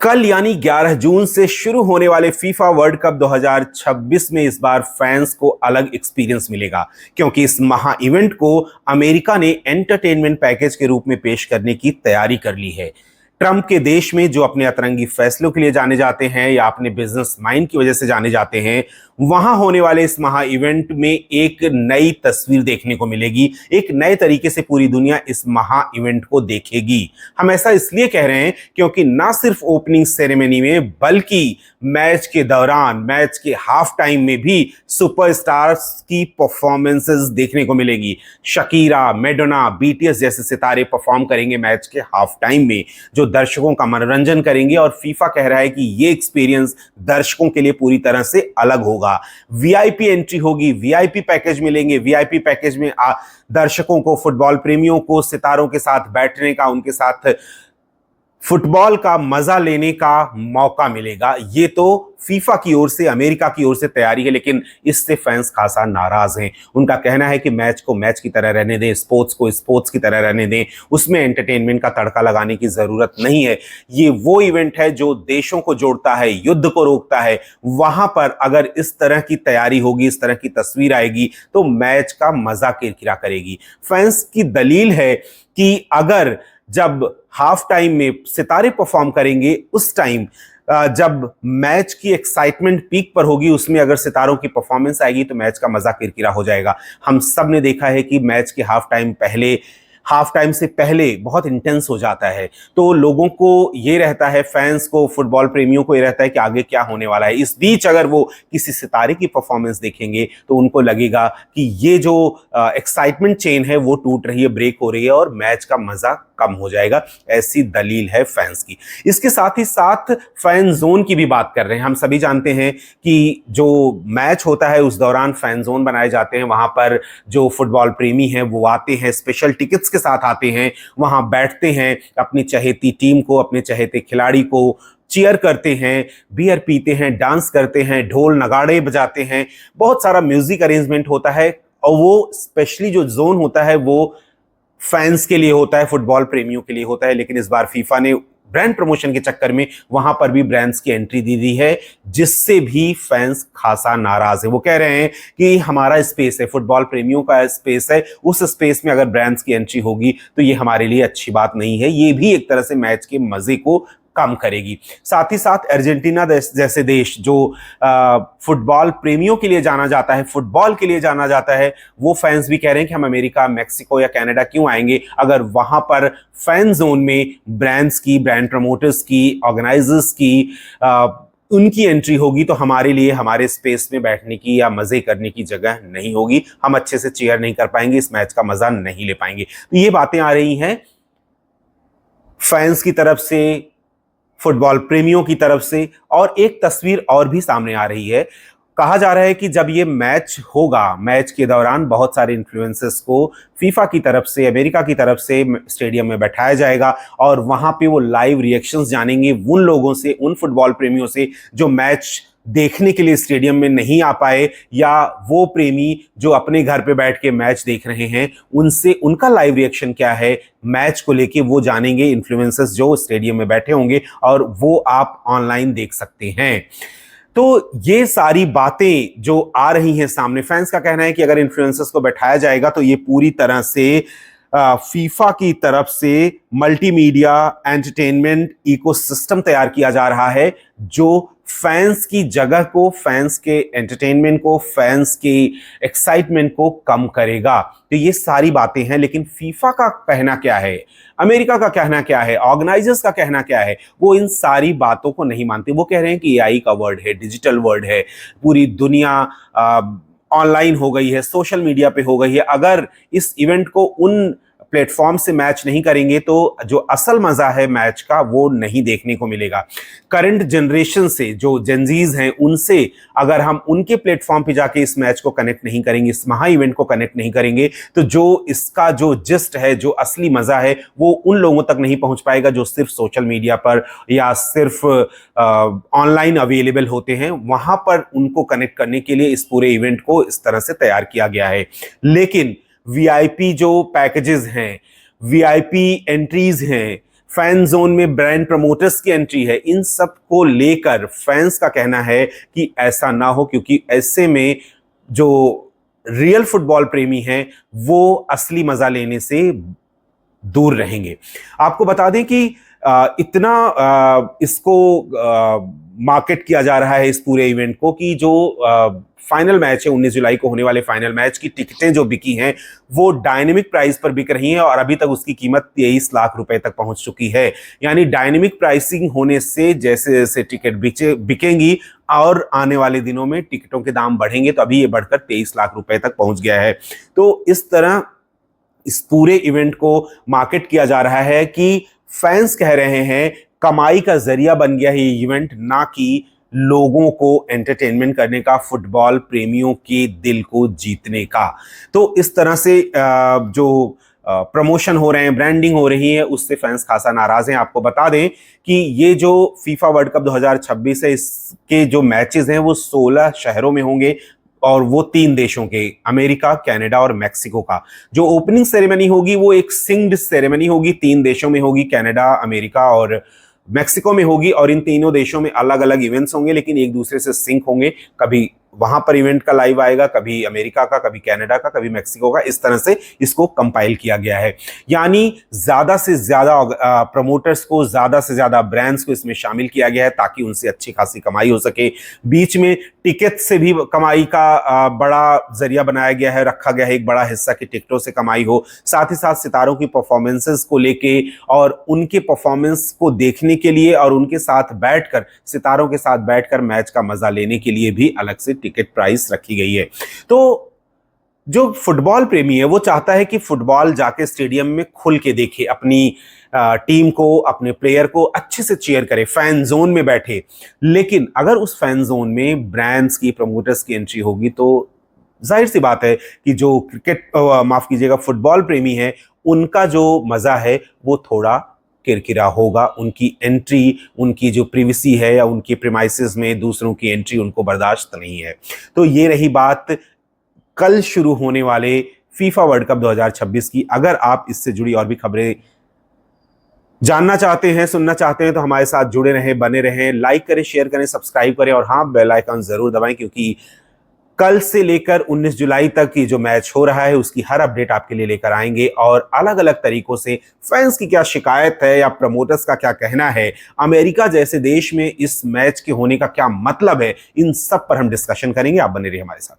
कल यानी 11 जून से शुरू होने वाले फीफा वर्ल्ड कप 2026 में इस बार फैंस को अलग एक्सपीरियंस मिलेगा, क्योंकि इस महा इवेंट को अमेरिका ने एंटरटेनमेंट पैकेज के रूप में पेश करने की तैयारी कर ली है। ट्रंप के देश में जो अपने अतरंगी फैसलों के लिए जाने जाते हैं या अपने बिजनेस माइंड की वजह से जाने जाते हैं, वहां होने वाले इस महा इवेंट में एक नई तस्वीर देखने को मिलेगी। एक नए तरीके से पूरी दुनिया इस महा इवेंट को देखेगी। हम ऐसा इसलिए कह रहे हैं क्योंकि ना सिर्फ ओपनिंग सेरेमनी में बल्कि मैच के दौरान, मैच के हाफ टाइम में भी सुपरस्टार्स की परफॉर्मेंसेस देखने को मिलेगी। शकीरा, मैडोना, बीटीएस जैसे सितारे परफॉर्म करेंगे मैच के हाफ टाइम में, जो दर्शकों का मनोरंजन करेंगे। और फीफा कह रहा है कि ये एक्सपीरियंस दर्शकों के लिए पूरी तरह से अलग होगा। वीआईपी एंट्री होगी, वीआईपी पैकेज मिलेंगे। वीआईपी पैकेज में दर्शकों को, फुटबॉल प्रेमियों को सितारों के साथ बैठने का, उनके साथ फुटबॉल का मजा लेने का मौका मिलेगा। ये तो फीफा की ओर से, अमेरिका की ओर से तैयारी है, लेकिन इससे फैंस खासा नाराज हैं। उनका कहना है कि मैच को मैच की तरह रहने दें, स्पोर्ट्स को स्पोर्ट्स की तरह रहने दें, उसमें एंटरटेनमेंट का तड़का लगाने की जरूरत नहीं है। ये वो इवेंट है जो देशों को जोड़ता है, युद्ध को रोकता है। वहां पर अगर इस तरह की तैयारी होगी, इस तरह की तस्वीर आएगी, तो मैच का मजा किरकिरा करेगी। फैंस की दलील है कि अगर जब हाफ टाइम में सितारे परफॉर्म करेंगे, उस टाइम जब मैच की एक्साइटमेंट पीक पर होगी, उसमें अगर सितारों की परफॉर्मेंस आएगी तो मैच का मजा किरकिरा हो जाएगा। हम सब ने देखा है कि मैच के हाफ टाइम से पहले बहुत इंटेंस हो जाता है, तो लोगों को ये रहता है, फैंस को, फुटबॉल प्रेमियों को ये रहता है कि आगे क्या होने वाला है। इस बीच अगर वो किसी सितारे की परफॉर्मेंस देखेंगे तो उनको लगेगा कि ये जो एक्साइटमेंट चेन है वो टूट रही है, ब्रेक हो रही है और मैच का मजा कम हो जाएगा। ऐसी दलील है फैंस की। इसके साथ ही साथ फैन जोन की भी बात कर रहे हैं। हम सभी जानते हैं कि जो मैच होता है उस दौरान फैन जोन बनाए जाते हैं। वहां पर जो फुटबॉल प्रेमी हैं वो आते हैं, स्पेशल टिकट्स के साथ आते हैं, वहां बैठते हैं, अपनी चहेती टीम को, अपने चहेते खिलाड़ी को चीयर करते हैं, बियर पीते हैं, डांस करते हैं, ढोल नगाड़े बजाते हैं। बहुत सारा म्यूजिक अरेंजमेंट होता है और वो स्पेशली जो जोन होता है वो फैंस के लिए होता है, फुटबॉल प्रेमियों के लिए होता है। लेकिन इस बार फीफा ने ब्रांड प्रमोशन के चक्कर में वहां पर भी ब्रांड्स की एंट्री दे दी है, जिससे भी फैंस खासा नाराज है। वो कह रहे हैं कि हमारा स्पेस है, फुटबॉल प्रेमियों का स्पेस है, उस स्पेस में अगर ब्रांड्स की एंट्री होगी तो ये हमारे लिए अच्छी बात नहीं है। ये भी एक तरह से मैच के मजे को कम करेगी। साथ ही साथ अर्जेंटीना जैसे देश जो फुटबॉल प्रेमियों के लिए जाना जाता है, फुटबॉल के लिए जाना जाता है, वो फैंस भी कह रहे हैं कि हम अमेरिका, मैक्सिको या कनाडा क्यों आएंगे अगर वहां पर फैन जोन में ब्रांड्स की, ब्रांड प्रमोटर्स की, ऑर्गेनाइजर्स की उनकी एंट्री होगी तो हमारे लिए, हमारे स्पेस में बैठने की या मजे करने की जगह नहीं होगी। हम अच्छे से चीयर नहीं कर पाएंगे, इस मैच का मजा नहीं ले पाएंगे। तो ये बातें आ रही हैं फैंस की तरफ से, फुटबॉल प्रेमियों की तरफ से। और एक तस्वीर और भी सामने आ रही है। कहा जा रहा है कि जब ये मैच होगा, मैच के दौरान बहुत सारे इन्फ्लुएंसर्स को फीफा की तरफ से, अमेरिका की तरफ से स्टेडियम में बैठाया जाएगा और वहां पे वो लाइव रिएक्शंस जानेंगे उन लोगों से, उन फुटबॉल प्रेमियों से जो मैच देखने के लिए स्टेडियम में नहीं आ पाए, या वो प्रेमी जो अपने घर पे बैठ के मैच देख रहे हैं, उनसे उनका लाइव रिएक्शन क्या है मैच को लेके वो जानेंगे इन्फ्लुएंसर्स जो स्टेडियम में बैठे होंगे, और वो आप ऑनलाइन देख सकते हैं। तो ये सारी बातें जो आ रही हैं सामने, फैंस का कहना है कि अगर इन्फ्लुएंसर्स को बैठाया जाएगा तो ये पूरी तरह से फीफा की तरफ से मल्टीमीडिया एंटरटेनमेंट इकोसिस्टम तैयार किया जा रहा है, जो फैंस की जगह को, फैंस के एंटरटेनमेंट को, फैंस के एक्साइटमेंट को कम करेगा। तो ये सारी बातें हैं, लेकिन फीफा का कहना क्या है, अमेरिका का कहना क्या है, ऑर्गेनाइजर्स का कहना क्या है, वो इन सारी बातों को नहीं मानते। वो कह रहे हैं कि एआई का वर्ल्ड है, डिजिटल वर्ल्ड है, पूरी दुनिया ऑनलाइन हो गई है, सोशल मीडिया पे हो गई है। अगर इस इवेंट को उन प्लेटफॉर्म से मैच नहीं करेंगे तो जो असल मजा है मैच का वो नहीं देखने को मिलेगा। करंट जनरेशन से, जो जेनजीज हैं, उनसे अगर हम उनके प्लेटफॉर्म पे जाके इस मैच को कनेक्ट नहीं करेंगे, इस महा इवेंट को कनेक्ट नहीं करेंगे, तो जो इसका जो जिस्ट है, जो असली मजा है, वो उन लोगों तक नहीं पहुंच पाएगा जो सिर्फ सोशल मीडिया पर या सिर्फ ऑनलाइन अवेलेबल होते हैं। वहां पर उनको कनेक्ट करने के लिए इस पूरे इवेंट को इस तरह से तैयार किया गया है। लेकिन वीआईपी जो पैकेजेस हैं, वीआईपी एंट्रीज हैं, फैन जोन में ब्रांड प्रमोटर्स की एंट्री है, इन सब को लेकर फैंस का कहना है कि ऐसा ना हो, क्योंकि ऐसे में जो रियल फुटबॉल प्रेमी हैं वो असली मजा लेने से दूर रहेंगे। आपको बता दें कि इतना इसको मार्केट किया जा रहा है इस पूरे इवेंट को कि जो फाइनल मैच है 19 जुलाई को होने वाले फाइनल मैच की टिकटें जो बिकी हैं वो डायनेमिक प्राइस पर बिक रही हैं और अभी तक उसकी कीमत 23 लाख रुपए तक पहुंच चुकी है। यानी डायनेमिक प्राइसिंग होने से जैसे जैसे टिकट बिकेंगी और आने वाले दिनों में टिकटों के दाम बढ़ेंगे, तो अभी ये बढ़कर 23 लाख रुपए तक पहुंच गया है। तो इस तरह इस पूरे इवेंट को मार्केट किया जा रहा है कि फैंस कह रहे हैं कमाई का जरिया बन गया है ये इवेंट, ना कि लोगों को एंटरटेनमेंट करने का, फुटबॉल प्रेमियों के दिल को जीतने का। तो इस तरह से जो प्रमोशन हो रहे हैं, ब्रांडिंग हो रही है, उससे फैंस खासा नाराज हैं। आपको बता दें कि ये जो फीफा वर्ल्ड कप 2026 है, इसके जो मैचेस हैं वो 16 शहरों में होंगे और वो 3 देशों के, अमेरिका, कनाडा और मेक्सिको का। जो ओपनिंग सेरेमनी होगी वो एक सिंग्ड सेरेमनी होगी, 3 देशों में होगी, कनाडा, अमेरिका और मेक्सिको में होगी। और इन तीनों देशों में अलग अलग इवेंट्स होंगे लेकिन एक दूसरे से सिंक होंगे। कभी वहां पर इवेंट का लाइव आएगा, कभी अमेरिका का, कभी कनाडा का, कभी मेक्सिको का। इस तरह से इसको कंपाइल किया गया है। यानी ज्यादा से ज्यादा प्रमोटर्स को, ज्यादा से ज्यादा ब्रांड्स को इसमें शामिल किया गया है ताकि उनसे अच्छी खासी कमाई हो सके। बीच में टिकट से भी कमाई का बड़ा जरिया बनाया गया है, रखा गया है एक बड़ा हिस्सा कि टिकटों से कमाई हो। साथ ही साथ सितारों की परफॉर्मेंसेस को लेके और उनके परफॉर्मेंस को देखने के लिए और उनके साथ बैठकर, सितारों के साथ बैठकर मैच का मजा लेने के लिए भी अलग से टिकट प्राइस रखी गई है। तो जो फुटबॉल प्रेमी है वो चाहता है कि फुटबॉल जाके स्टेडियम में खुल के देखे, अपनी टीम को, अपने प्लेयर को अच्छे से चीयर करे, फैन जोन में बैठे। लेकिन अगर उस फैन जोन में ब्रांड्स की, प्रमोटर्स की एंट्री होगी तो जाहिर सी बात है कि जो माफ कीजिएगा, फुटबॉल प्रेमी है, उनका जो मजा है वो थोड़ा किरकिरा होगा। उनकी एंट्री, उनकी जो प्रिवेसी है या उनकी प्रीमाइसेस में दूसरों की एंट्री उनको बर्दाश्त नहीं है। तो ये रही बात कल शुरू होने वाले फीफा वर्ल्ड कप 2026 की। अगर आप इससे जुड़ी और भी खबरें जानना चाहते हैं, सुनना चाहते हैं, तो हमारे साथ जुड़े रहें, बने रहें, लाइक करें, शेयर करें, सब्सक्राइब करें और हाँ, बेल आइकन जरूर दबाएं, क्योंकि कल से लेकर 19 जुलाई तक की जो मैच हो रहा है उसकी हर अपडेट आपके लिए लेकर आएंगे। और अलग अलग तरीकों से फैंस की क्या शिकायत है या प्रमोटर्स का क्या कहना है, अमेरिका जैसे देश में इस मैच के होने का क्या मतलब है, इन सब पर हम डिस्कशन करेंगे। आप बने रहिए हमारे साथ।